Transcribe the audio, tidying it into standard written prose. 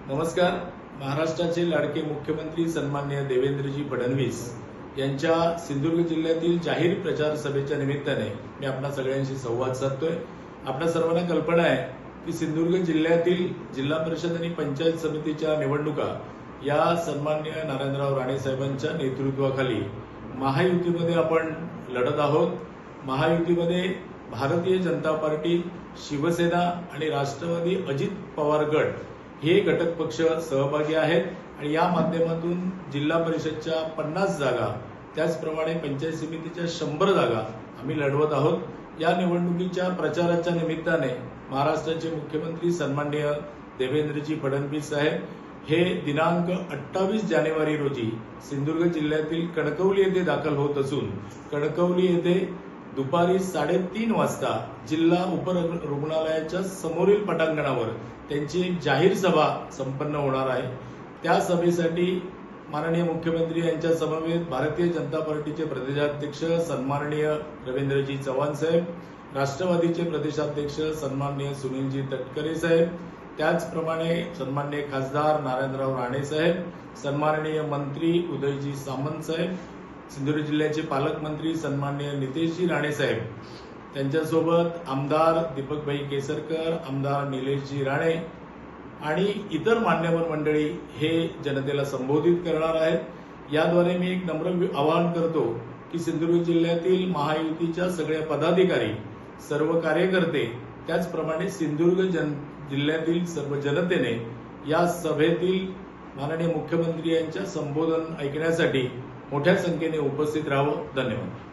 नमस्कार। महाराष्ट्राचे लाडके मुख्यमंत्री सन्माननीय देवेंद्रजी फडणवीस यांच्या सिंधुदुर्ग जिल्ह्यातील जाहीर प्रचार सभेच्या निमित्ताने मी आपणा सगळ्यांशी संवाद साधतोय। आपल्या सर्वांना कल्पना आहे की सिंधुदुर्ग जिल्ह्यातील जिल्हा परिषद आणि पंचायत समितीच्या निवडणुका या सन्माननीय नारायणराव राणे साहेबांच्या नेतृत्वाखाली महायुतीमध्ये आपण लढत आहोत। महायुतीमध्ये भारतीय जनता पार्टी, शिवसेना आणि राष्ट्रवादी अजित पवार गट हे घटक पक्ष सहभागी आहेत आणि या माध्यमातून जिल्हा परिषदच्या 50 जागा त्याचप्रमाणे पंचायत समितीच्या 100 जागा आम्ही लढवत आहोत। या निवडणुकीच्या प्रचाराच्या निमित्ताने महाराष्ट्राचे मुख्यमंत्री सन्माननीय देवेंद्रजी फडणवीस साहेब हे दिनांक 28 जानेवारी रोजी सिंधुदुर्ग जिल्ह्यातील कणकवली येथे दाखल होत असून कणकवली येथे दुपारी 3:30 वाजता जिल्हा उपरुग्णालयाच्या समोरील पटांगणावर त्यांची एक जाहीर सभा संपन्न होणार आहे। त्या सभेसाठी माननीय मुख्यमंत्री यांच्या समवेत भारतीय जनता पार्टीचे प्रदेशाध्यक्ष सन्माननीय रवींद्रजी चव्हाण साहेब, राष्ट्रवादीचे प्रदेशाध्यक्ष सन्माननीय सुनीलजी तटकरे साहेब, त्याचप्रमाणे सन्माननीय खासदार नारायणराव राणे साहेब, सन्माननीय मंत्री उदयजी सामंत साहेब, सिंधुदुर्ग जिल्ह्याचे पालकमंत्री सन्माननीय नितेशजी राणे साहेब, त्यांच्यासोबत आमदार दीपकभाई केसरकर, आमदार निलेशजी राणे आणि इतर मान्यवर मंडळी हे जनतेला संबोधित करणार आहेत। याद्वारे मी एक नम्र आवाहन करतो की सिंधुदुर्ग जिल्ह्यातील महायुतीच्या सगळ्या पदाधिकारी, सर्व कार्यकर्ते, त्याचप्रमाणे सिंधुदुर्ग जिल्ह्यातील सर्व जनतेने या सभेतील माननीय मुख्यमंत्री यांच्या संबोधन ऐकण्यासाठी मोठ्या संख्येने उपस्थित राहावं। धन्यवाद।